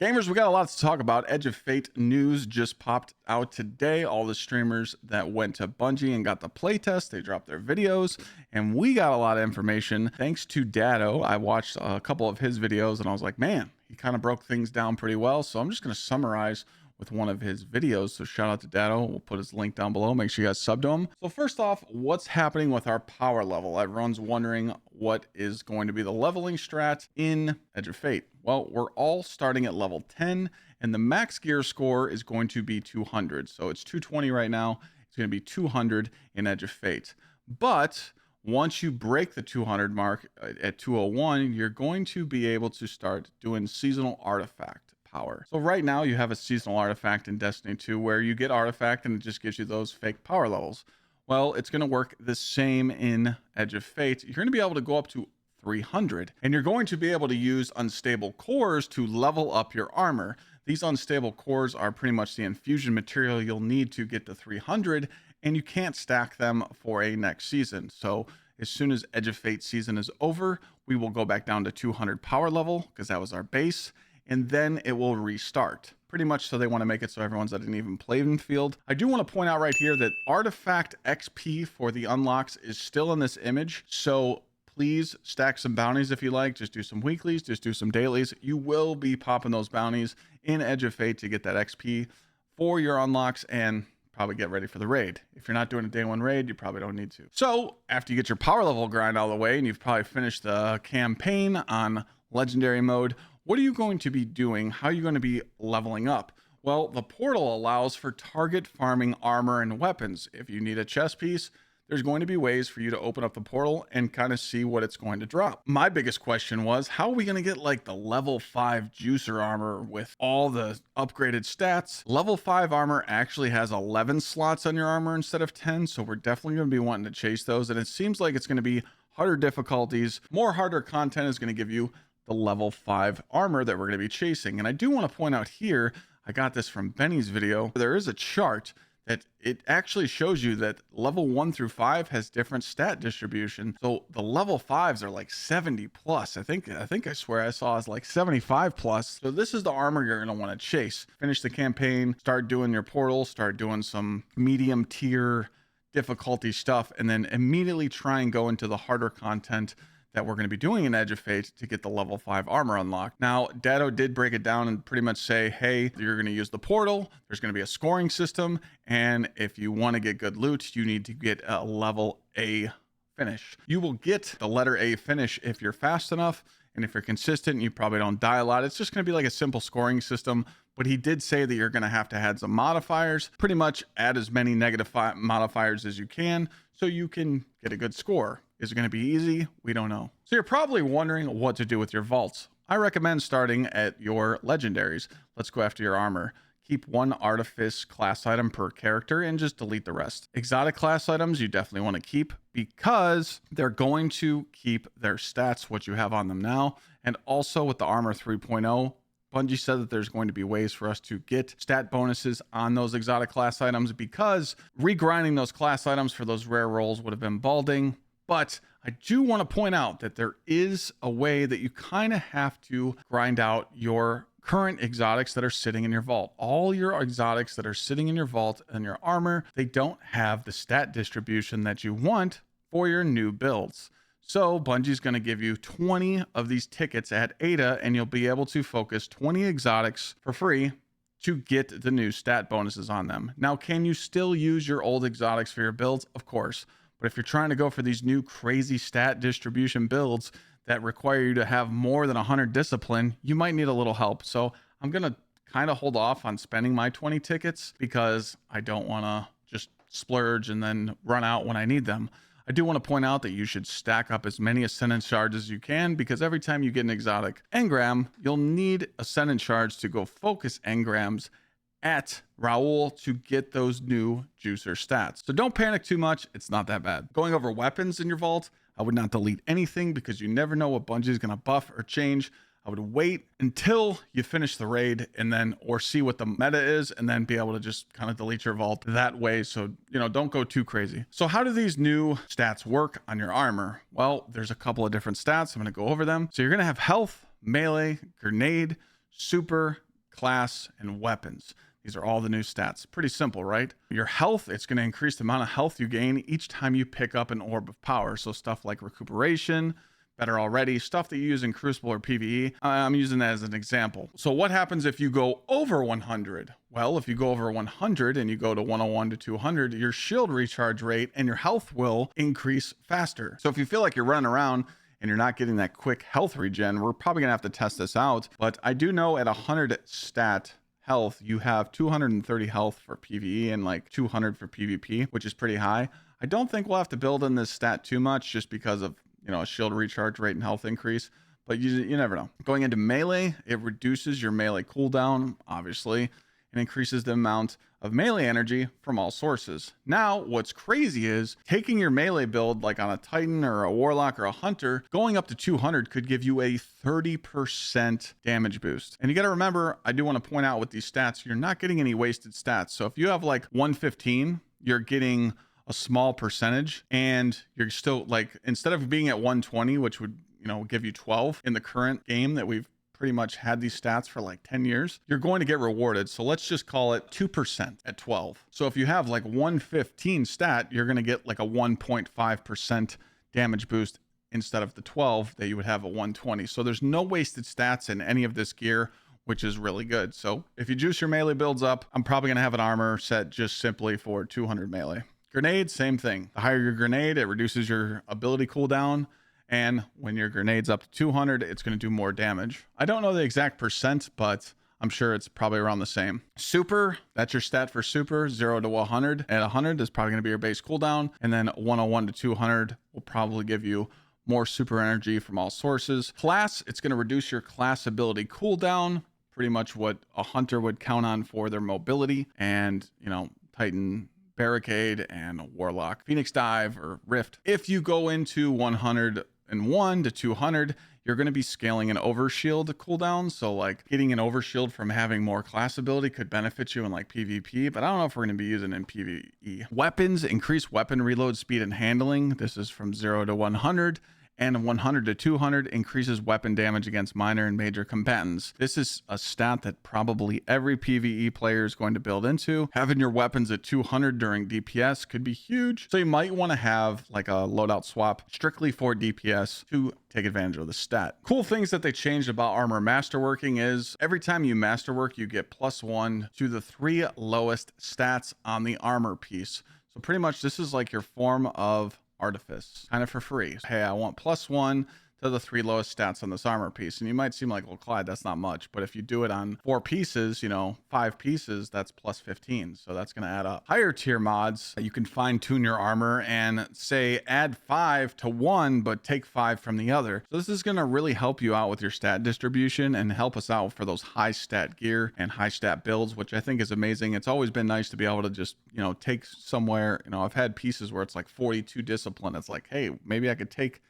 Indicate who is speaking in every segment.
Speaker 1: Gamers, we got a lot to talk about. Edge of Fate news just popped out today. All the streamers that went to Bungie and got the playtest, they dropped their videos, and we got a lot of information. Thanks to Dado, I watched a couple of his videos, and I was like, man, he kind of broke things down pretty well. So I'm just going to summarize with one of his videos. So shout out to Dado. We'll put his link down below. Make sure you guys sub to him. So first off, what's happening with our power level? Everyone's wondering what is going to be the leveling strat in Edge of Fate. Well, we're all starting at level 10 and the max gear score is going to be 200. So it's 220 right now. It's going to be 200 in Edge of Fate. But once you break the 200 mark at 201, you're going to be able to start doing seasonal artifact power. So right now you have a seasonal artifact in Destiny 2 where you get artifact and it just gives you those fake power levels. Well, it's going to work the same in Edge of Fate. You're going to be able to go up to 300 and you're going to be able to use unstable cores to level up your armor. These unstable cores are pretty much the infusion material you'll need to get to 300, and you can't stack them for a next season. So as soon as Edge of Fate season is over, we will go back down to 200 power level because that was our base, and then it will restart. Pretty much so they want to make it so everyone's at an even playing field. I do want to point out right here that artifact XP for the unlocks is still in this image. So please stack some bounties if you like. Just do some weeklies, just do some dailies. You will be popping those bounties in Edge of Fate to get that XP for your unlocks and probably get ready for the raid. If you're not doing a day one raid, you probably don't need to. So after you get your power level grind all the way and you've probably finished the campaign on legendary mode, what are you going to be doing? How are you going to be leveling up? Well, the portal allows for target farming armor and weapons. If you need a chest piece, there's going to be ways for you to open up the portal and kind of see what it's going to drop. My biggest question was, how are we going to get like the level 5 juicer armor with all the upgraded stats? Level 5 armor actually has 11 slots on your armor instead of 10. So we're definitely going to be wanting to chase those. And it seems like it's going to be harder difficulties. More harder content is going to give you the level 5 armor that we're going to be chasing. And I do want to point out here, I got this from Benny's video. There is a chart that it actually shows you that level 1 through 5 has different stat distribution. So the level 5s are like 70 plus. I think I swear I saw it's like 75 plus. So this is the armor you're going to want to chase. Finish the campaign, start doing your portal, start doing some medium tier difficulty stuff, and then immediately try and go into the harder content that we're going to be doing in Edge of Fate to get the level 5 armor unlocked. Now, Dado did break it down and pretty much say, hey, you're going to use the portal, there's going to be a scoring system, and if you want to get good loot, you need to get a level A finish. You will get the letter A finish if you're fast enough, and if you're consistent, you probably don't die a lot. It's just going to be like a simple scoring system, but he did say that you're going to have to add some modifiers, pretty much add as many negative modifiers as you can so you can get a good score. Is it going to be easy? We don't know. So you're probably wondering what to do with your vaults. I recommend starting at your legendaries. Let's go after your armor. Keep one artifice class item per character and just delete the rest. Exotic class items you definitely want to keep because they're going to keep their stats, what you have on them now. And also with the armor 3.0, Bungie said that there's going to be ways for us to get stat bonuses on those exotic class items because regrinding those class items for those rare rolls would have been balding. But I do want to point out that there is a way that you kind of have to grind out your current exotics that are sitting in your vault. All your exotics that are sitting in your vault and your armor, they don't have the stat distribution that you want for your new builds. So Bungie's going to give you 20 of these tickets at Ada, and you'll be able to focus 20 exotics for free to get the new stat bonuses on them. Now, can you still use your old exotics for your builds? Of course. But if you're trying to go for these new crazy stat distribution builds that require you to have more than 100 discipline, you might need a little help. So I'm going to kind of hold off on spending my 20 tickets because I don't want to just splurge and then run out when I need them. I do want to point out that you should stack up as many ascendant shards as you can because every time you get an exotic engram, you'll need ascendant shards to go focus engrams at Raoul to get those new juicer stats. So don't panic too much. It's not that bad. Going over weapons in your vault, I would not delete anything because you never know what Bungie is going to buff or change. I would wait until you finish the raid and then, or see what the meta is and then be able to just kind of delete your vault that way. So, don't go too crazy. So how do these new stats work on your armor? Well, there's a couple of different stats. I'm going to go over them. So you're going to have health, melee, grenade, super, class, and weapons. These are all the new stats. Pretty simple, right? Your health, it's going to increase the amount of health you gain each time you pick up an orb of power. So stuff like recuperation, better already, stuff that you use in Crucible or PvE. I'm using that as an example. So what happens if you go over 100? Well, if you go over 100 and you go to 101 to 200, your shield recharge rate and your health will increase faster. So if you feel like you're running around and you're not getting that quick health regen, we're probably gonna have to test this out. But I do know at 100 stat health, you have 230 health for PvE and like 200 for PvP, which is pretty high. I don't think we'll have to build in this stat too much just because of, you know, a shield recharge rate and health increase, but you never know. Going into melee, it reduces your melee cooldown, obviously, and increases the amount of melee energy from all sources. Now, what's crazy is taking your melee build, like on a Titan or a Warlock or a Hunter, going up to 200 could give you a 30% damage boost. And you got to remember, I do want to point out with these stats, you're not getting any wasted stats. So if you have like 115, you're getting a small percentage, and you're still like, instead of being at 120, which would, you know, give you 12 in the current game that we've pretty much had these stats for like 10 years, you're going to get rewarded. So let's just call it 2% at 12. So if you have like 115 stat, you're going to get like a 1.5% damage boost instead of the 12 that you would have at 120. So there's no wasted stats in any of this gear, which is really good. So if you juice your melee builds up, I'm probably going to have an armor set just simply for 200 melee. Grenade, same thing. The higher your grenade, it reduces your ability cooldown. And when your grenade's up to 200, it's going to do more damage. I don't know the exact percent, but I'm sure it's probably around the same. Super, that's your stat for super, 0 to 100. At 100 is probably going to be your base cooldown. And then 101 to 200 will probably give you more super energy from all sources. Class, it's going to reduce your class ability cooldown, pretty much what a hunter would count on for their mobility. And, you know, Titan Barricade and Warlock Phoenix Dive or Rift. If you go into 101 to 200, you're going to be scaling an overshield cooldown. So like getting an overshield from having more class ability could benefit you in like PvP, but I don't know if we're going to be using it in PvE. Weapons, increase weapon reload speed and handling. This is from 0 to 100. And 100 to 200 increases weapon damage against minor and major combatants. This is a stat that probably every PvE player is going to build into. Having your weapons at 200 during DPS could be huge. So you might want to have like a loadout swap strictly for DPS to take advantage of the stat. Cool things that they changed about armor masterworking is every time you masterwork, you get +1 to the 3 lowest stats on the armor piece. So pretty much this is like your form of artifice, kind of for free. Hey, I want +1 to the 3 lowest stats on this armor piece. And you might seem like, well, Clyde, that's not much. But if you do it on 4 pieces, you know, 5 pieces, that's +15. So that's going to add up. Higher tier mods, you can fine tune your armor and say add 5 to 1, but take 5 from the other. So this is going to really help you out with your stat distribution and help us out for those high stat gear and high stat builds, which I think is amazing. It's always been nice to be able to just, you know, take somewhere, you know, I've had pieces where it's like 42 discipline. It's like, hey, maybe I could take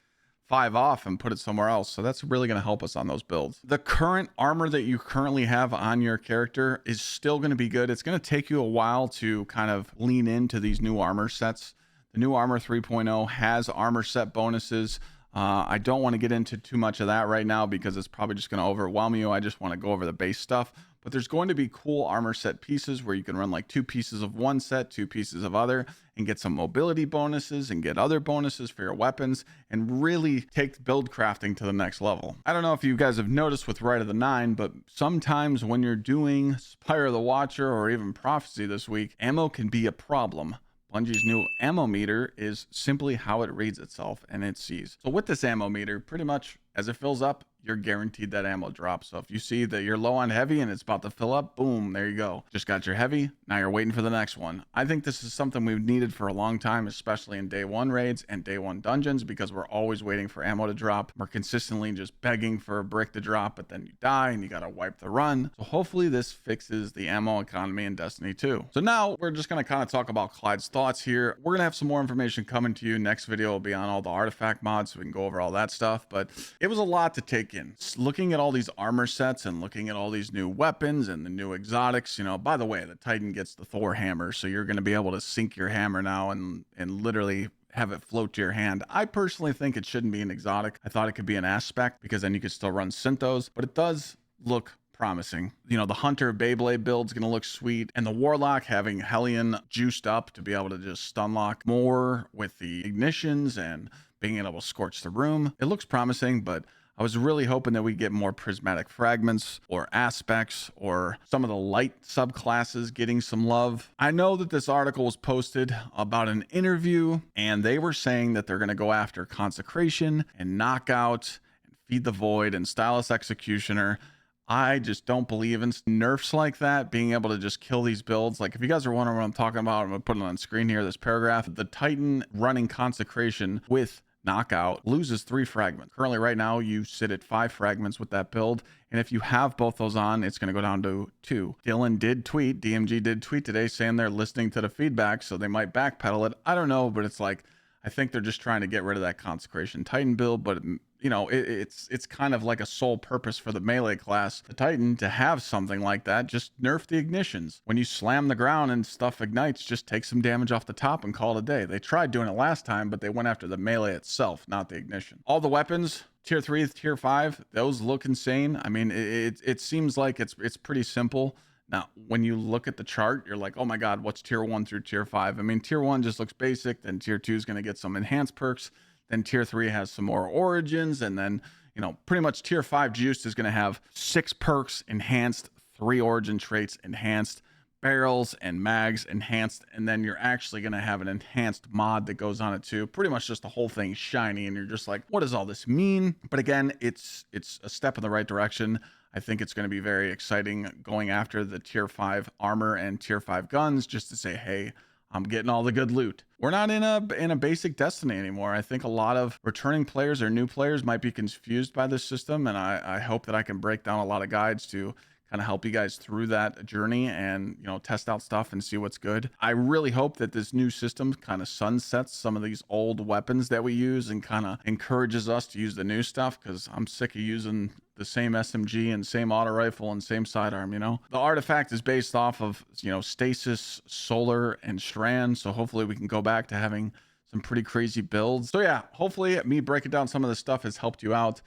Speaker 1: 5 off and put it somewhere else. So that's really going to help us on those builds. The current armor that you currently have on your character is still going to be good. It's going to take you a while to kind of lean into these new armor sets. The new armor 3.0 has armor set bonuses. I don't want to get into too much of that right now because it's probably just going to overwhelm you. I just want to go over the base stuff. But there's going to be cool armor set pieces where you can run like 2 pieces of one set, 2 pieces of other, and get some mobility bonuses and get other bonuses for your weapons and really take build crafting to the next level. I don't know if you guys have noticed with Rite of the Nine, but sometimes when you're doing Spire of the Watcher or even Prophecy this week, ammo can be a problem. Bungie's new ammo meter is simply how it reads itself and it sees. So with this ammo meter, pretty much as it fills up, you're guaranteed that ammo drop. So if you see that you're low on heavy and it's about to fill up, boom, there you go. Just got your heavy. Now you're waiting for the next one. I think this is something we've needed for a long time, especially in day 1 raids and day 1 dungeons, because we're always waiting for ammo to drop. We're consistently just begging for a brick to drop, but then you die and you got to wipe the run. So hopefully this fixes the ammo economy in Destiny 2. So now we're just going to kind of talk about Clyde's thoughts here. We're going to have some more information coming to you. Next video will be on all the artifact mods, so we can go over all that stuff. But it was a lot to take in. Looking at all these armor sets and looking at all these new weapons and the new exotics, you know, by the way, the Titan gets the Thor hammer, so you're going to be able to sink your hammer now and literally have it float to your hand. I personally think it shouldn't be an exotic. I thought it could be an aspect because then you could still run Synthos, but it does look promising. You know, the Hunter Beyblade build's gonna look sweet, and the Warlock having Hellion juiced up to be able to just stun lock more with the ignitions and being able to scorch the room. It looks promising, but I was really hoping that we get more prismatic fragments or aspects or some of the light subclasses getting some love. I know that this article was posted about an interview, and they were saying that they're going to go after Consecration and Knockout and Feed the Void and Stylus Executioner. I just don't believe in nerfs like that, being able to just kill these builds. Like, if you guys are wondering what I'm talking about, I'm going to put it on screen here, this paragraph. The Titan running Consecration with Knockout loses 3 fragments. Currently, right now, you sit at 5 fragments with that build. And if you have both those on, it's going to go down to 2. DMG did tweet today saying they're listening to the feedback, so they might backpedal it. I don't know, but it's like, I think they're just trying to get rid of that Consecration Titan build, but you know, it's kind of like a sole purpose for the melee class, the Titan, to have something like that. Just nerf the ignitions. When you slam the ground and stuff ignites, just take some damage off the top and call it a day. They tried doing it last time, but they went after the melee itself, not the ignition. All the weapons, tier 3, tier 5, those look insane. I mean, it seems like it's pretty simple. Now, when you look at the chart, you're like, oh my God, what's tier 1 through tier 5? I mean, tier 1 just looks basic. Then tier 2 is going to get some enhanced perks. Then tier 3 has some more origins. And then, you know, pretty much tier 5 juiced is going to have 6 perks enhanced, 3 origin traits enhanced, barrels and mags enhanced. And then you're actually going to have an enhanced mod that goes on it too. Pretty much just the whole thing shiny. And you're just like, what does all this mean? But again, it's a step in the right direction. I think it's going to be very exciting going after the tier 5 armor and tier 5 guns, just to say, hey, I'm getting all the good loot. We're not in a basic Destiny anymore. I think a lot of returning players or new players might be confused by this system, and I hope that I can break down a lot of guides to kind of help you guys through that journey and, you know, test out stuff and see what's good. I really hope that this new system kind of sunsets some of these old weapons that we use and kind of encourages us to use the new stuff, because I'm sick of using the same SMG and same auto rifle and same sidearm. You know, the artifact is based off of, you know, Stasis, Solar, and Strand, so hopefully we can go back to having some pretty crazy builds. So yeah, hopefully me breaking down some of this stuff has helped you out,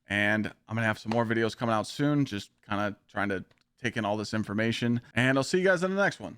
Speaker 1: and I'm gonna have some more videos coming out soon, just kind of trying to take in all this information, and I'll see you guys in the next one.